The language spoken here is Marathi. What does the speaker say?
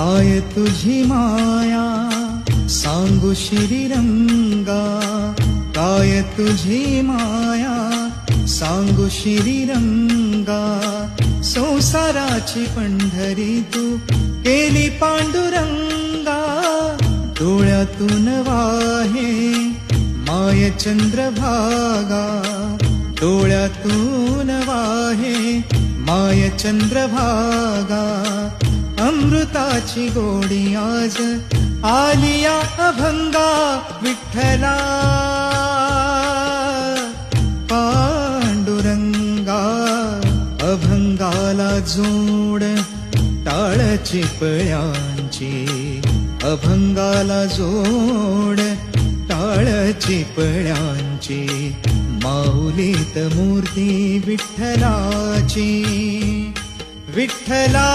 काय तुझी माया सांगू श्रीरंगा, काय तुझी माया सांगू श्रीरंगा. संसाराची पंढरी तू केली पांडुरंगा, डोळ्यातून वाहे माय चंद्रभागा, डोळ्यातून वाहे माय चंद्रभागा. अमृताची गोडी आज आलिया अभंगा, विठ्ठला पांडुरंगा. अभंगाला जोड टाळ चिपळ्यांची, अभंगाला जोड टाळ चिपळ्यांची. माऊलीत मूर्ती विठ्ठलाची, विठ्ठला